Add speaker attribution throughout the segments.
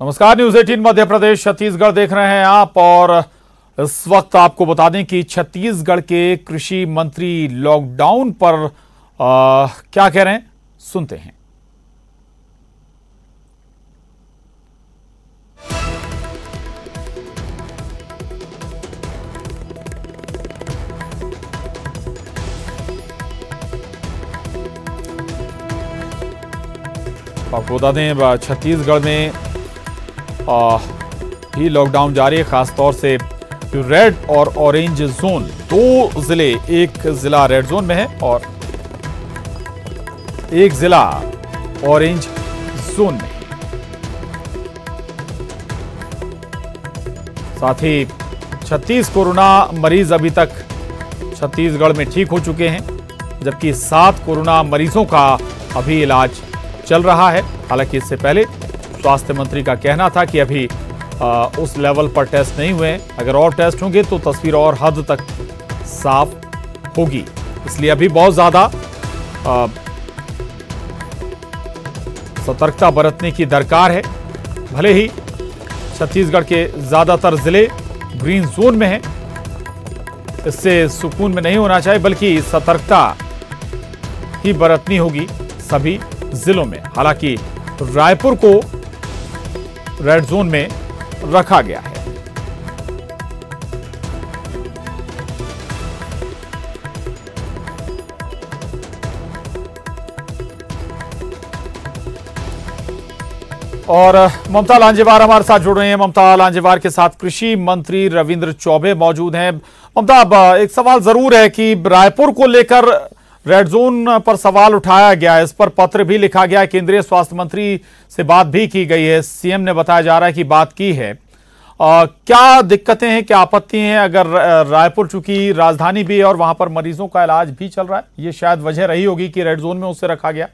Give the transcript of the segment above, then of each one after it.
Speaker 1: नमस्कार, न्यूज 18 मध्य प्रदेश छत्तीसगढ़ देख रहे हैं आप। और इस वक्त आपको बता दें कि छत्तीसगढ़ के कृषि मंत्री लॉकडाउन पर क्या कह रहे हैं, सुनते हैं। आपको बता दें छत्तीसगढ़ में ही लॉकडाउन जारी है। खासतौर से रेड और ऑरेंज जोन, दो जिले, एक जिला रेड जोन में है और एक जिला ऑरेंज जोन में। साथ ही 36 कोरोना मरीज अभी तक छत्तीसगढ़ में ठीक हो चुके हैं, जबकि 7 कोरोना मरीजों का अभी इलाज चल रहा है। हालांकि इससे पहले स्वास्थ्य मंत्री का कहना था कि अभी उस लेवल पर टेस्ट नहीं हुए हैं। अगर और टेस्ट होंगे तो तस्वीर और हद तक साफ होगी, इसलिए अभी बहुत ज्यादा सतर्कता बरतने की दरकार है। भले ही छत्तीसगढ़ के ज्यादातर जिले ग्रीन जोन में हैं, इससे सुकून में नहीं होना चाहिए, बल्कि सतर्कता ही बरतनी होगी सभी जिलों में। हालांकि रायपुर को रेड जोन में रखा गया है। और ममता लांजेवार हमारे साथ जुड़ रहे हैं। ममता लांजेवार के साथ कृषि मंत्री रविंद्र चौबे मौजूद हैं। ममता, अब एक सवाल जरूर है कि रायपुर को लेकर रेड जोन पर सवाल उठाया गया है, इस पर पत्र भी लिखा गया है, केंद्रीय स्वास्थ्य मंत्री से बात भी की गई है, सीएम ने बताया जा रहा है कि बात की है। क्या दिक्कतें हैं, क्या आपत्ति हैं? अगर रायपुर चूंकि राजधानी भी है और वहां पर मरीजों का इलाज भी चल रहा है, ये शायद वजह रही होगी कि रेड जोन में उसे रखा गया।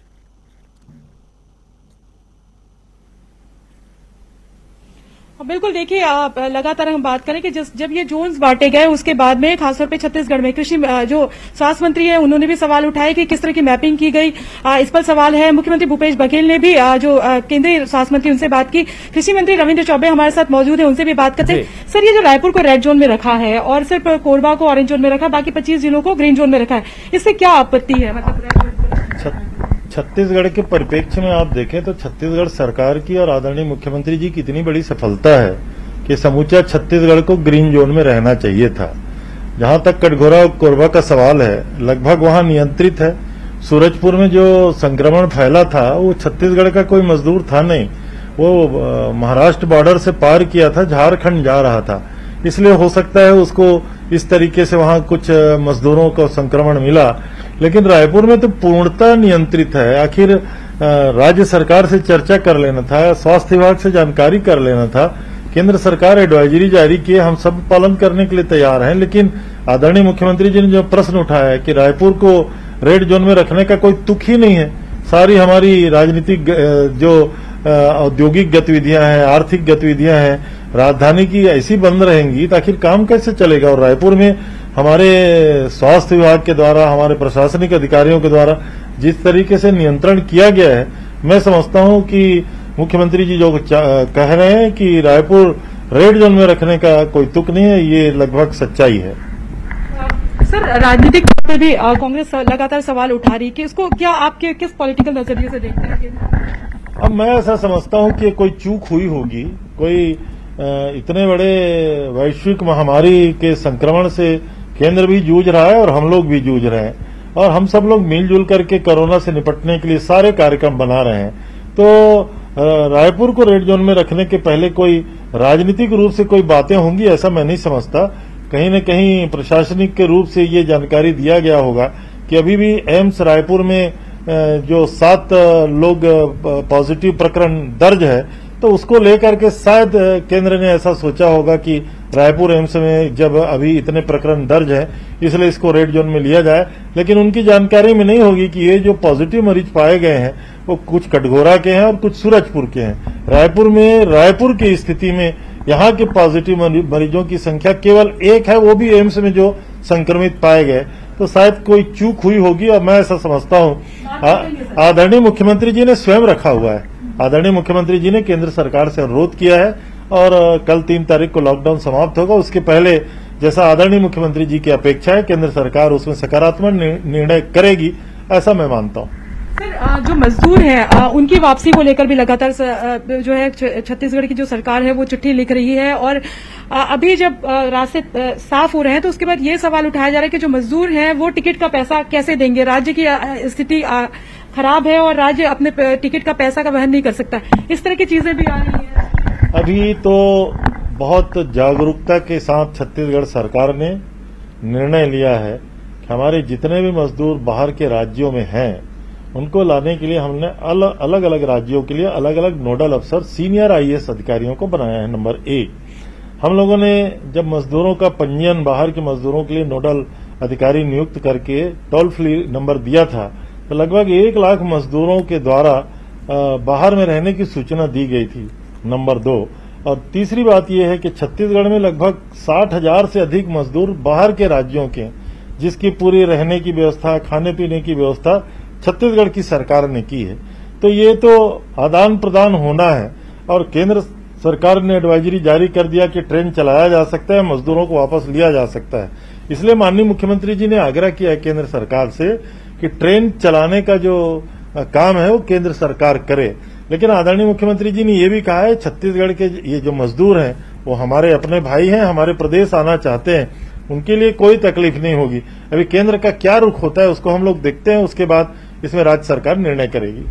Speaker 2: बिल्कुल, देखिए आप लगातार हम बात करें कि जब ये जोन्स बांटे गए उसके बाद में खासतौर पे छत्तीसगढ़ में कृषि जो स्वास्थ्य मंत्री है उन्होंने भी सवाल उठाए कि किस तरह की मैपिंग की गई। इस पर सवाल है। मुख्यमंत्री भूपेश बघेल ने भी जो केंद्रीय स्वास्थ्य मंत्री उनसे बात की। कृषि मंत्री रविंद्र चौबे हमारे साथ मौजूद है, उनसे भी बात करते हैं। सर, ये जो रायपुर को रेड जोन में रखा है और सिर्फ कोरबा को ऑरेंज जोन में रखा है, बाकी 25 जिलों को ग्रीन जोन में रखा है, इससे क्या आपत्ति है?
Speaker 3: छत्तीसगढ़ के परिप्रेक्ष्य में आप देखें तो छत्तीसगढ़ सरकार की और आदरणीय मुख्यमंत्री जी की इतनी बड़ी सफलता है कि समूचा छत्तीसगढ़ को ग्रीन जोन में रहना चाहिए था। जहां तक कटघोरा और कोरबा का सवाल है, लगभग वहां नियंत्रित है। सूरजपुर में जो संक्रमण फैला था वो छत्तीसगढ़ का कोई मजदूर था नहीं, वो महाराष्ट्र बॉर्डर से पार किया था, झारखंड जा रहा था, इसलिए हो सकता है उसको इस तरीके से वहां कुछ मजदूरों को संक्रमण मिला। लेकिन रायपुर में तो पूर्णतः नियंत्रित है। आखिर राज्य सरकार से चर्चा कर लेना था, स्वास्थ्य विभाग से जानकारी कर लेना था। केंद्र सरकार एडवाइजरी जारी किए, हम सब पालन करने के लिए तैयार हैं। लेकिन आदरणीय मुख्यमंत्री जी ने जो प्रश्न उठाया है कि रायपुर को रेड जोन में रखने का कोई तुक ही नहीं है। सारी हमारी राजनीतिक जो औद्योगिक गतिविधियां हैं, आर्थिक गतिविधियां हैं, राजधानी की ऐसी बंद रहेंगी तो आखिर काम कैसे चलेगा? और रायपुर में हमारे स्वास्थ्य विभाग के द्वारा, हमारे प्रशासनिक अधिकारियों के द्वारा जिस तरीके से नियंत्रण किया गया है, मैं समझता हूं कि मुख्यमंत्री जी जो कह रहे हैं कि रायपुर रेड जोन में रखने का कोई तुक नहीं है, ये लगभग सच्चाई है।
Speaker 2: सर, राजनीतिक तौर पर भी कांग्रेस लगातार सवाल उठा रही है कि इसको क्या आपके किस पॉलिटिकल नजरिए से देखते हैं?
Speaker 3: अब मैं ऐसा समझता हूं कि कोई चूक हुई होगी। कोई इतने बड़े वैश्विक महामारी के संक्रमण से केंद्र भी जूझ रहा है और हम लोग भी जूझ रहे हैं, और हम सब लोग मिलजुल करके कोरोना से निपटने के लिए सारे कार्यक्रम बना रहे हैं। तो रायपुर को रेड जोन में रखने के पहले कोई राजनीतिक रूप से कोई बातें होंगी, ऐसा मैं नहीं समझता। कहीं न कहीं प्रशासनिक के रूप से ये जानकारी दिया गया होगा कि अभी भी एम्स रायपुर में जो 7 लोग पॉजिटिव प्रकरण दर्ज है, तो उसको लेकर के शायद केंद्र ने ऐसा सोचा होगा कि रायपुर एम्स में जब अभी इतने प्रकरण दर्ज हैं, इसलिए इसको रेड जोन में लिया जाए। लेकिन उनकी जानकारी में नहीं होगी कि ये जो पॉजिटिव मरीज पाए गए हैं वो कुछ कटघोरा के हैं और कुछ सूरजपुर के हैं। रायपुर में, रायपुर की स्थिति में यहाँ के पॉजिटिव मरीजों की संख्या केवल 1 है, वो भी एम्स में जो संक्रमित पाए गए। तो शायद कोई चूक हुई होगी और मैं ऐसा समझता हूँ आदरणीय मुख्यमंत्री जी ने स्वयं रखा हुआ है। आदरणीय मुख्यमंत्री जी ने केंद्र सरकार से अनुरोध किया है और कल 3 तारीख को लॉकडाउन समाप्त होगा। उसके पहले जैसा आदरणीय मुख्यमंत्री जी की अपेक्षा है, केंद्र सरकार उसमें सकारात्मक निर्णय करेगी, ऐसा मैं मानता हूं।
Speaker 2: सर, जो मजदूर हैं उनकी वापसी को लेकर भी लगातार जो है छत्तीसगढ़ की जो सरकार है वो चिट्ठी लिख रही है और अभी जब रास्ते साफ हो रहे हैं तो उसके बाद ये सवाल उठाया जा रहा है कि जो मजदूर हैं वो टिकट का पैसा कैसे देंगे। राज्य की स्थिति खराब है और राज्य अपने टिकट का पैसा का वहन नहीं कर सकता। इस तरह की चीजें भी आ रही हैं।
Speaker 3: अभी तो बहुत जागरूकता के साथ छत्तीसगढ़ सरकार ने निर्णय लिया है कि हमारे जितने भी मजदूर बाहर के राज्यों में हैं उनको लाने के लिए हमने अलग अलग राज्यों के लिए अलग अलग नोडल अफसर सीनियर आईएएस अधिकारियों को बनाया है। नंबर 1, हम लोगों ने जब मजदूरों का पंजीयन बाहर के मजदूरों के लिए नोडल अधिकारी नियुक्त करके टोल फ्री नंबर दिया था तो लगभग 1 लाख मजदूरों के द्वारा बाहर में रहने की सूचना दी गई थी। नंबर 2 और तीसरी बात यह है कि छत्तीसगढ़ में लगभग 60,000 से अधिक मजदूर बाहर के राज्यों के, जिसकी पूरी रहने की व्यवस्था, खाने पीने की व्यवस्था छत्तीसगढ़ की सरकार ने की है। तो ये तो आदान प्रदान होना है और केंद्र सरकार ने एडवाइजरी जारी कर दिया कि ट्रेन चलाया जा सकता है, मजदूरों को वापस लिया जा सकता है। इसलिए माननीय मुख्यमंत्री जी ने आग्रह किया है केंद्र सरकार से कि ट्रेन चलाने का जो काम है वो केंद्र सरकार करे। लेकिन आदरणीय मुख्यमंत्री जी ने ये भी कहा है छत्तीसगढ़ के ये जो मजदूर हैं वो हमारे अपने भाई हैं, हमारे प्रदेश आना चाहते हैं, उनके लिए कोई तकलीफ नहीं होगी। अभी केंद्र का क्या रुख होता है उसको हम लोग देखते हैं, उसके बाद इसमें राज्य सरकार निर्णय करेगी।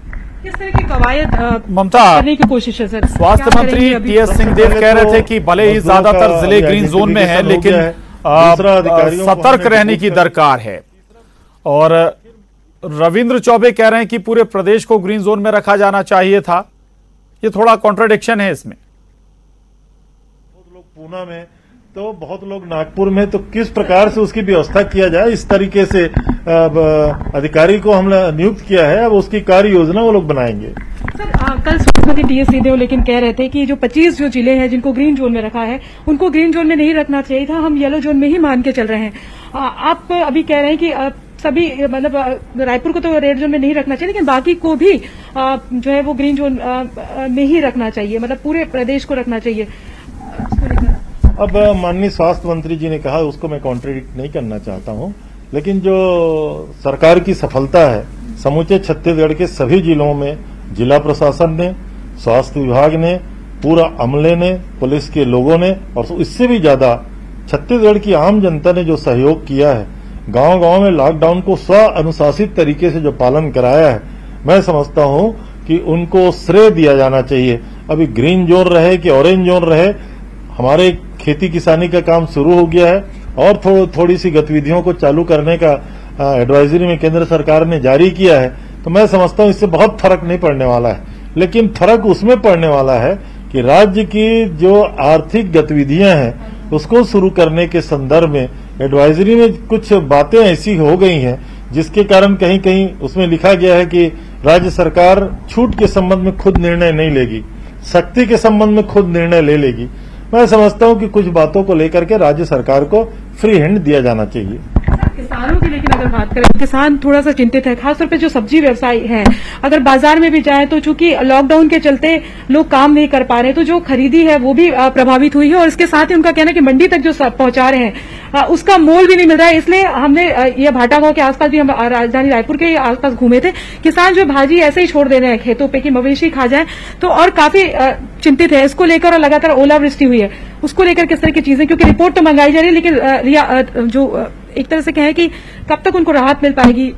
Speaker 2: किस तरह की कवायद
Speaker 1: ममता
Speaker 2: करने की कोशिश है सर?
Speaker 1: स्वास्थ्य मंत्री टीएस सिंहदेव कह रहे थे कि भले ही ज्यादातर जिले ग्रीन जोन में है लेकिन सतर्क रहने की दरकार है और रविंद्र चौबे कह रहे हैं कि पूरे प्रदेश को ग्रीन जोन में रखा जाना चाहिए था। ये थोड़ा कॉन्ट्राडिक्शन है इसमें।
Speaker 3: बहुत लोग पूना में तो बहुत लोग नागपुर में, तो किस प्रकार से उसकी व्यवस्था किया जाए इस तरीके से अधिकारी को हमने नियुक्त किया है, अब उसकी कार्य योजना वो लोग बनाएंगे।
Speaker 2: सर, कल स्वास्थ्य मंत्री टीएस सिंहदेव लेकिन कह रहे थे कि जो 25 जो जिले हैं जिनको ग्रीन जोन में रखा है उनको ग्रीन जोन में नहीं रखना चाहिए था, हम येलो जोन में ही मान के चल रहे हैं। आप अभी कह रहे हैं कि सभी मतलब रायपुर को तो रेड जोन में नहीं रखना चाहिए लेकिन बाकी को भी जो है वो ग्रीन जोन में ही रखना चाहिए, मतलब पूरे प्रदेश को रखना चाहिए।
Speaker 3: अब माननीय स्वास्थ्य मंत्री जी ने कहा उसको मैं कॉन्ट्रडिक्ट नहीं करना चाहता हूं, लेकिन जो सरकार की सफलता है समूचे छत्तीसगढ़ के सभी जिलों में जिला प्रशासन ने, स्वास्थ्य विभाग ने, पूरा अमले ने, पुलिस के लोगों ने और इससे भी ज्यादा छत्तीसगढ़ की आम जनता ने जो सहयोग किया है, गांव-गांव में लॉकडाउन को स्व अनुशासित तरीके से जो पालन कराया है, मैं समझता हूं कि उनको श्रेय दिया जाना चाहिए। अभी ग्रीन जोन रहे कि ऑरेंज जोन रहे, हमारे खेती किसानी का काम शुरू हो गया है और थोड़ी सी गतिविधियों को चालू करने का एडवाइजरी में केंद्र सरकार ने जारी किया है। तो मैं समझता हूं इससे बहुत फर्क नहीं पड़ने वाला है, लेकिन फर्क उसमें पड़ने वाला है कि राज्य की जो आर्थिक गतिविधियां हैं उसको शुरू करने के संदर्भ में एडवाइजरी में कुछ बातें ऐसी हो गई हैं जिसके कारण कहीं कहीं उसमें लिखा गया है कि राज्य सरकार छूट के संबंध में खुद निर्णय नहीं लेगी, सख्ती के संबंध में खुद निर्णय ले लेगी। मैं समझता हूं कि कुछ बातों को लेकर के राज्य सरकार को फ्री हैंड दिया जाना चाहिए।
Speaker 2: किसानों की लेकिन अगर बात करें, किसान थोड़ा सा चिंतित है, खासतौर पे जो सब्जी व्यवसाय है। अगर बाजार में भी जाए तो चूंकि लॉकडाउन के चलते लोग काम नहीं कर पा रहे तो जो खरीदी है वो भी प्रभावित हुई है और इसके साथ ही उनका कहना है कि मंडी तक जो पहुंचा रहे हैं उसका मोल भी नहीं मिल रहा है। इसलिए हमने ये भाटा गांव के आसपास भी हम राजधानी रायपुर के आसपास घूमे थे, किसान जो भाजी ऐसे ही छोड़ दे रहे हैं खेतों पे कि मवेशी खा जाए, तो और काफी चिंतित है इसको लेकर। और लगातार ओलावृष्टि हुई है उसको लेकर किस तरह की चीजें, क्योंकि रिपोर्ट तो मंगाई जा रही है लेकिन जो एक तरह से कहें कि कब तक उनको राहत मिल पाएगी।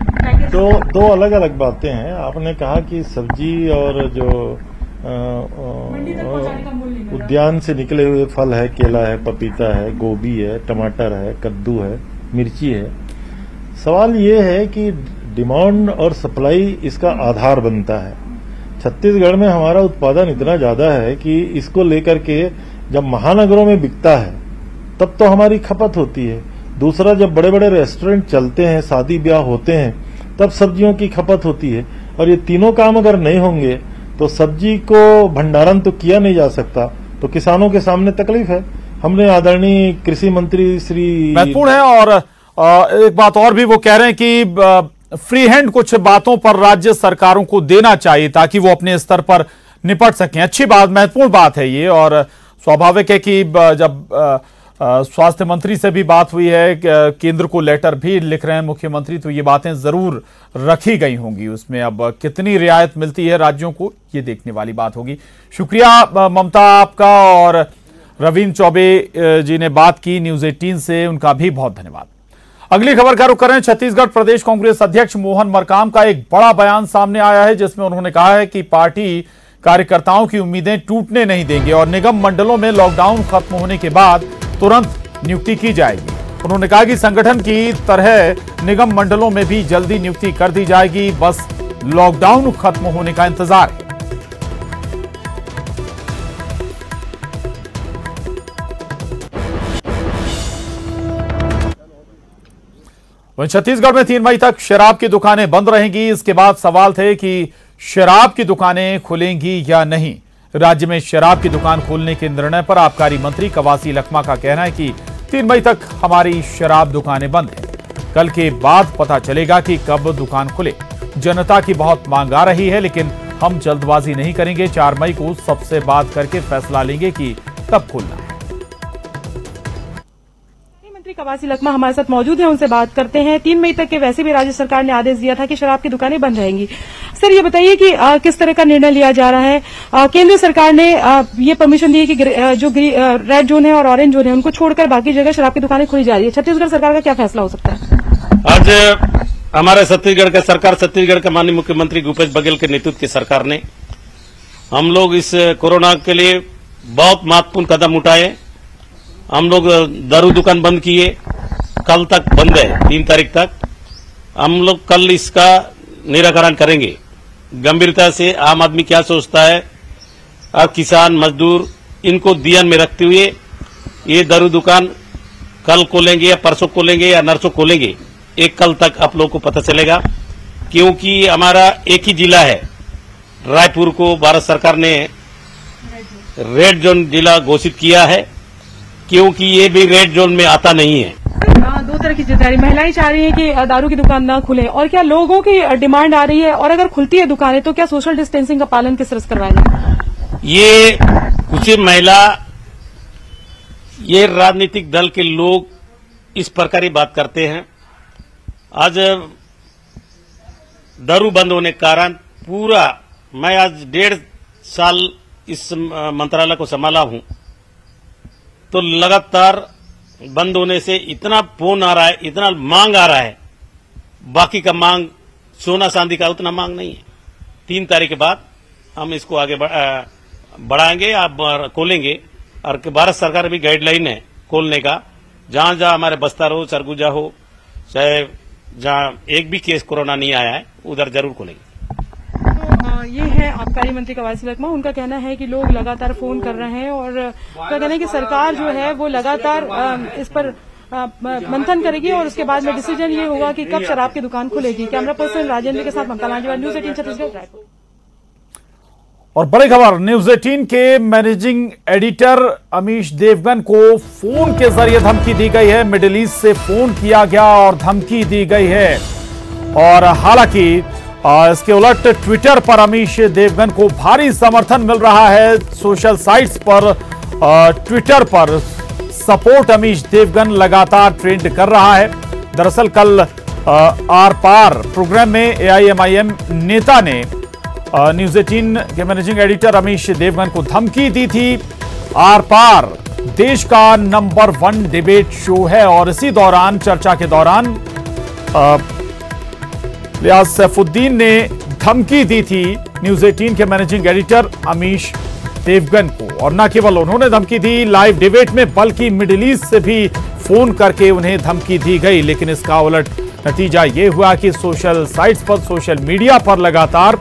Speaker 3: दो अलग अलग बातें हैं। आपने कहा कि सब्जी और जो उद्यान से निकले हुए फल है, केला है, पपीता है, गोभी है, टमाटर है, कद्दू है, मिर्ची है, सवाल ये है कि डिमांड और सप्लाई इसका आधार बनता है। छत्तीसगढ़ में हमारा उत्पादन इतना ज्यादा है कि इसको लेकर के जब महानगरों में बिकता है तब तो हमारी खपत होती है। दूसरा, जब बड़े बड़े रेस्टोरेंट चलते हैं, शादी ब्याह होते हैं, तब सब्जियों की खपत होती है। और ये तीनों काम अगर नहीं होंगे तो सब्जी को भंडारण तो किया नहीं जा सकता, तो किसानों के सामने तकलीफ है। हमने आदरणीय कृषि मंत्री श्री
Speaker 1: महत्वपूर्ण है। और एक बात और भी वो कह रहे हैं कि फ्री हैंड कुछ बातों पर राज्य सरकारों को देना चाहिए ताकि वो अपने स्तर पर निपट सकें। अच्छी बात, महत्वपूर्ण बात है ये, और स्वाभाविक है कि जब स्वास्थ्य मंत्री से भी बात हुई है, केंद्र को लेटर भी लिख रहे हैं मुख्यमंत्री, तो ये बातें जरूर रखी गई होंगी। उसमें अब कितनी रियायत मिलती है राज्यों को, ये देखने वाली बात होगी। शुक्रिया ममता आपका, और रविंद्र चौबे जी ने बात की न्यूज़ 18 से, उनका भी बहुत धन्यवाद। अगली खबर का रुख करें। छत्तीसगढ़ प्रदेश कांग्रेस अध्यक्ष मोहन मरकाम का एक बड़ा बयान सामने आया है, जिसमें उन्होंने कहा है कि पार्टी कार्यकर्ताओं की उम्मीदें टूटने नहीं देंगे और निगम मंडलों में लॉकडाउन खत्म होने के बाद तुरंत नियुक्ति की जाएगी। उन्होंने कहा कि संगठन की तरह निगम मंडलों में भी जल्दी नियुक्ति कर दी जाएगी, बस लॉकडाउन खत्म होने का इंतजार है। वहीं छत्तीसगढ़ में 3 मई तक शराब की दुकानें बंद रहेंगी। इसके बाद सवाल थे कि शराब की दुकानें खुलेंगी या नहीं। राज्य में शराब की दुकान खोलने के निर्णय पर आबकारी मंत्री कवासी लखमा का कहना है कि 3 मई तक हमारी शराब दुकानें बंद हैं। कल के बाद पता चलेगा कि कब दुकान खुले। जनता की बहुत मांग आ रही है, लेकिन हम जल्दबाजी नहीं करेंगे। 4 मई को सबसे बात करके फैसला लेंगे कि कब खोलना है।
Speaker 2: मंत्री कवासी लखमा हमारे साथ मौजूद हैं, उनसे बात करते हैं। 3 मई तक के वैसे भी राज्य सरकार ने आदेश दिया था कि शराब की दुकानें बंद रहेंगी। सर, ये बताइए कि किस तरह का निर्णय लिया जा रहा है। केंद्र सरकार ने ये परमिशन दी है कि जो रेड जोन है और ऑरेंज जोन है उनको छोड़कर बाकी जगह शराब की दुकानें खुली जा रही है। छत्तीसगढ़ सरकार का क्या फैसला हो सकता है?
Speaker 4: आज हमारे छत्तीसगढ़ का सरकार, छत्तीसगढ़ के माननीय मुख्यमंत्री भूपेश बघेल के नेतृत्व की सरकार ने हम लोग इस कोरोना के लिए बहुत महत्वपूर्ण कदम उठाए। हम लोग दारू दुकान बंद किए, कल तक बंद है, 3 तारीख तक। हम लोग कल इसका निराकरण करेंगे। गंभीरता से आम आदमी क्या सोचता है, अब किसान मजदूर इनको ध्यान में रखते हुए ये दारू दुकान कल खोलेंगे या परसों खोलेंगे या नरसों खोलेंगे, एक कल तक आप लोग को पता चलेगा। क्योंकि हमारा एक ही जिला है, रायपुर को भारत सरकार ने रेड जोन जिला घोषित किया है, क्योंकि ये भी रेड जोन में आता नहीं है।
Speaker 2: 2 तरह की जिम्मेदारी, महिलाएं चाह रही हैं कि दारू की दुकान ना खुले, और क्या लोगों की डिमांड आ रही है, और अगर खुलती है दुकानें तो क्या सोशल डिस्टेंसिंग का पालन किस तरह से करवाएंगे?
Speaker 4: ये कुछ महिला, ये राजनीतिक दल के लोग इस प्रकार की बात करते हैं। आज दारू बंद होने के कारण पूरा, मैं आज 1.5 साल इस मंत्रालय को संभाला हूं, तो लगातार बंद होने से इतना फोन आ रहा है, इतना मांग आ रहा है, बाकी का मांग सोना चांदी का उतना मांग नहीं है। 3 तारीख के बाद हम इसको आगे बढ़ाएंगे, आप खोलेंगे। और भारत सरकार भी गाइडलाइन है खोलने का, जहां जहां हमारे बस्तर हो, सरगुजा हो, चाहे जहां एक भी केस कोरोना नहीं आया है, उधर जरूर खोलेंगे।
Speaker 2: तो ये है आबकारी मंत्री कवासी लखमा। उनका कहना है कि लोग लगातार फोन कर रहे हैं, और उनका कहना है कि सरकार जो है वो लगातार इस पर मंथन करेगी, और उसके बाद में डिसीजन ये होगा कि कब शराब की दुकान खुलेगी। कैमरा पर्सन राजेंद्र के साथ ममता लांजेवार, न्यूज़ 18 छत्तीसगढ़, रायपुर।
Speaker 1: और बड़ी खबर, न्यूज़ 18 के मैनेजिंग एडिटर अमीश देवगन को फोन के जरिए धमकी दी गई है। मिडिल ईस्ट से फोन किया गया और धमकी दी गई है। और हालांकि इसके उलट ट्विटर पर अमीश देवगन को भारी समर्थन मिल रहा है। सोशल साइट्स पर, ट्विटर पर सपोर्ट अमीश देवगन लगातार ट्रेंड कर रहा है। दरअसल कल आर पार प्रोग्राम में AIMIM नेता ने न्यूज़ 18 के मैनेजिंग एडिटर अमीश देवगन को धमकी दी थी। आर पार देश का नंबर 1 डिबेट शो है, और इसी दौरान, चर्चा के दौरान, लियाज सैफुद्दीन ने धमकी दी थी न्यूज़ 18 के मैनेजिंग एडिटर अमीश देवगन को। और न केवल उन्होंने धमकी दी लाइव डिबेट में, बल्कि मिडिल ईस्ट से भी फोन करके उन्हें धमकी दी गई। लेकिन इसका उलट नतीजा यह हुआ कि सोशल साइट्स पर, सोशल मीडिया पर लगातार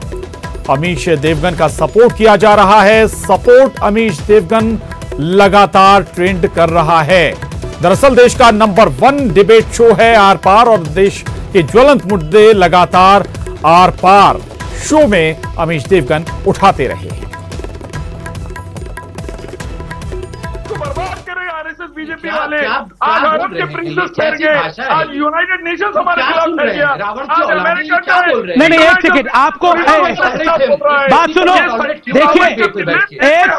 Speaker 1: अमीश देवगन का सपोर्ट किया जा रहा है। सपोर्ट अमीश देवगन लगातार ट्रेंड कर रहा है। दरअसल देश का नंबर 1 डिबेट शो है आर पार, और देश के ज्वलंत मुद्दे लगातार आर पार शो में अमीश देवगन उठाते रहे हैं।
Speaker 5: बर्बाद करे आरएसएस बीजेपी वाले। आज भारत के प्रिंसेस ठहर गए, आज यूनाइटेड नेशंस हमारे खिलाफ ठहर गया, आज अमेरिका का।
Speaker 6: नहीं, एक सेकंड, आपको बात सुनो, देखिए एक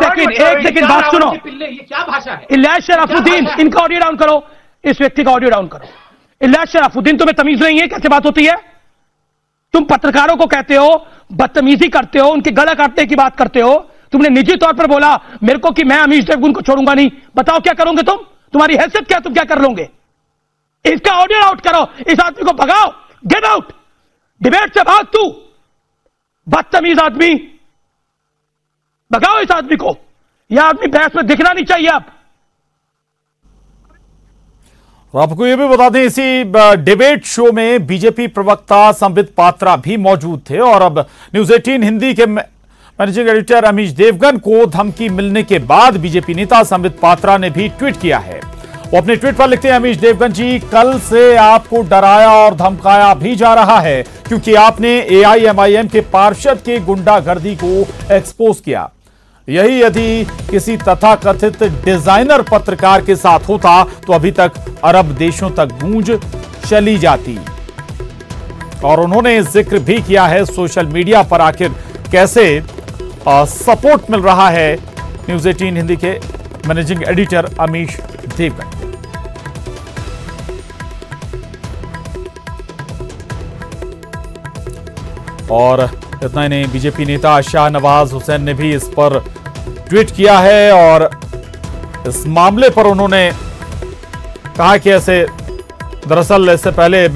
Speaker 6: सेकंड बात सुनो।
Speaker 7: ये क्या भाषा है?
Speaker 6: इलियास शराफुद्दीन, इनका ऑडियो डाउन करो, इस व्यक्ति का ऑडियो डाउन करो। इलियास शराफुद्दीन, तुम्हें तमीज नहीं है? कैसे बात होती है? तुम पत्रकारों को कहते हो, बदतमीजी करते हो, उनके गला काटने की बात करते हो। तुमने निजी तौर पर बोला मेरे को कि मैं अमीश देवगन को छोड़ूंगा नहीं। बताओ क्या करोगे तुम? तुम्हारी हैसियत क्या, तुम क्या कर लोगे? इसका ऑडियो आउट करो, इस आदमी को भगाओ, गेट आउट, डिबेट से भाग तू, बदतमीज आदमी, भगाओ इस आदमी को। यह आदमी बहस में दिखना नहीं चाहिए। आप
Speaker 1: आपको यह भी बता दें, इसी डिबेट शो में बीजेपी प्रवक्ता संबित पात्रा भी मौजूद थे और अब न्यूज 18 हिंदी के मैनेजिंग एडिटर अमीश देवगन को धमकी मिलने के बाद बीजेपी नेता संबित पात्रा ने भी ट्वीट किया है। वो अपने ट्वीट पर लिखते हैं, अमीश देवगन जी, कल से आपको डराया और धमकाया भी जा रहा है क्योंकि आपने एआईएमआईएम के पार्षद के गुंडागर्दी को एक्सपोज किया। यही यदि किसी तथाकथित डिजाइनर पत्रकार के साथ होता तो अभी तक अरब देशों तक गूंज चली जाती। और उन्होंने जिक्र भी किया है सोशल मीडिया पर आखिर कैसे सपोर्ट मिल रहा है न्यूज 18 हिंदी के मैनेजिंग एडिटर अमीश देवगन। और इतना ही नहीं, बीजेपी नेता शाहनवाज हुसैन ने भी इस पर ट्वीट किया है और इस मामले पर उन्होंने कहा कि ऐसे दरअसल इससे पहले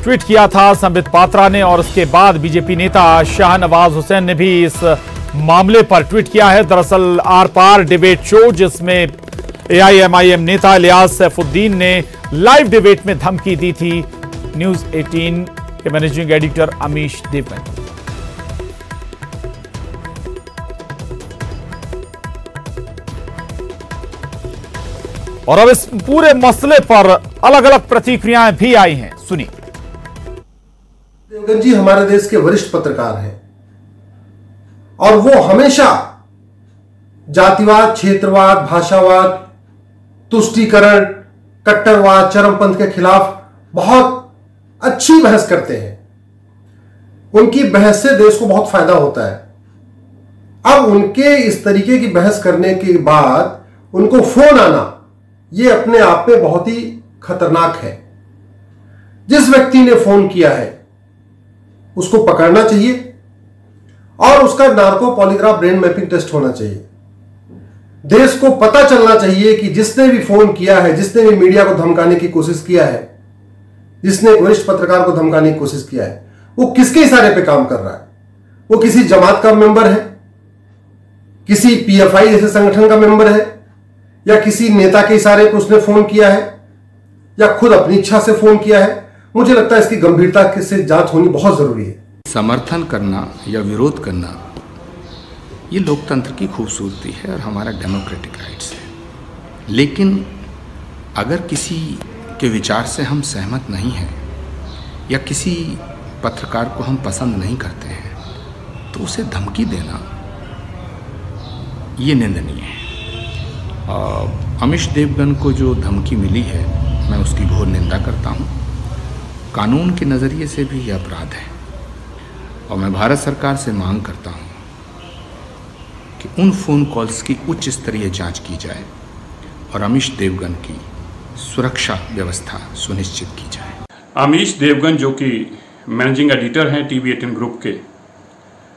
Speaker 1: ट्वीट किया था संबित पात्रा ने और उसके बाद बीजेपी नेता शाहनवाज हुसैन ने भी इस मामले पर ट्वीट किया है। दरअसल आर पार डिबेट शो जिसमें एआईएमआईएम नेता इलियास सैफुद्दीन ने लाइव डिबेट में धमकी दी थी न्यूज 18 के मैनेजिंग एडिटर अमीश देवगन। और अब इस पूरे मसले पर अलग अलग प्रतिक्रियाएं भी आई हैं, सुनिए।
Speaker 8: देवगन जी हमारे देश के वरिष्ठ पत्रकार हैं और वो हमेशा जातिवाद, क्षेत्रवाद, भाषावाद, तुष्टीकरण, कट्टरवाद, चरमपंथ के खिलाफ बहुत अच्छी बहस करते हैं। उनकी बहस से देश को बहुत फायदा होता है। अब उनके इस तरीके की बहस करने के बाद उनको फोन आना यह अपने आप में बहुत ही खतरनाक है। जिस व्यक्ति ने फोन किया है उसको पकड़ना चाहिए और उसका narco polygraph brain mapping test होना चाहिए। देश को पता चलना चाहिए कि जिसने भी फोन किया है, जिसने भी मीडिया को धमकाने की कोशिश किया है, जिसने वरिष्ठ पत्रकार को धमकाने की कोशिश किया है, वो किसके इशारे पे काम कर रहा है। वो किसी जमात का मेंबर है, किसी पीएफआई जैसे संगठन का मेंबर है, या किसी नेता के इशारे पे उसने फोन किया है, या खुद अपनी इच्छा से फोन किया है। मुझे लगता है इसकी गंभीरता से जांच होनी बहुत जरूरी है।
Speaker 9: समर्थन करना या विरोध करना ये लोकतंत्र की खूबसूरती है और हमारा डेमोक्रेटिक राइट्स है। लेकिन अगर किसी के विचार से हम सहमत नहीं हैं या किसी पत्रकार को हम पसंद नहीं करते हैं तो उसे धमकी देना ये निंदनीय है। अमीश देवगन को जो धमकी मिली है मैं उसकी घोर निंदा करता हूँ। कानून के नज़रिए से भी यह अपराध है और मैं भारत सरकार से मांग करता हूँ कि उन फ़ोन कॉल्स की उच्च स्तरीय जांच की जाए और अमीश देवगन की सुरक्षा व्यवस्था सुनिश्चित की जाए।
Speaker 10: अमीश देवगन जो कि मैनेजिंग एडिटर हैं टीवी 18 ग्रुप के,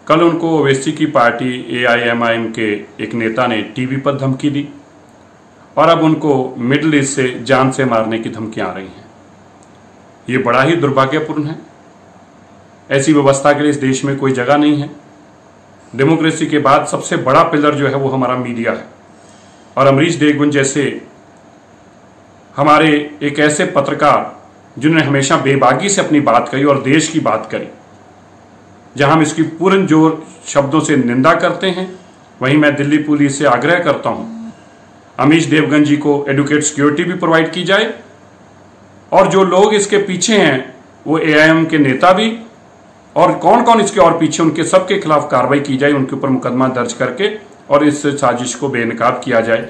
Speaker 10: कल उनको ओवैसी की पार्टी एआईएमआईएम के एक नेता ने टीवी पर धमकी दी और अब उनको मिडिल ईस्ट से जान से मारने की धमकियां आ रही हैं। ये बड़ा ही दुर्भाग्यपूर्ण है। ऐसी व्यवस्था के लिए इस देश में कोई जगह नहीं है। डेमोक्रेसी के बाद सबसे बड़ा पिलर जो है वो हमारा मीडिया है और अमीश देवगन जैसे हमारे एक ऐसे पत्रकार जिन्होंने हमेशा बेबाकी से अपनी बात कही और देश की बात करी, जहां हम इसकी पूर्ण जोर शब्दों से निंदा करते हैं, वहीं मैं दिल्ली पुलिस से आग्रह करता हूं अमीश देवगन जी को एडुकेट सिक्योरिटी भी प्रोवाइड की जाए और जो लोग इसके पीछे हैं वो एआईएम के नेता भी और कौन कौन इसके और पीछे उनके सबके खिलाफ कार्रवाई की जाए, उनके ऊपर मुकदमा दर्ज करके और इस साजिश को बेनकाब किया जाए।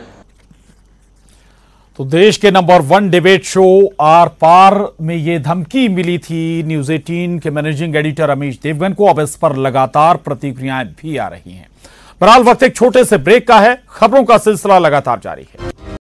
Speaker 1: तो देश के नंबर 1 डिबेट शो आर पार में ये धमकी मिली थी न्यूज 18 के मैनेजिंग एडिटर अमीश देवगन को। अब इस पर लगातार प्रतिक्रियाएं भी आ रही हैं। बहरहाल वक्त एक छोटे से ब्रेक का है, खबरों का सिलसिला लगातार जारी है।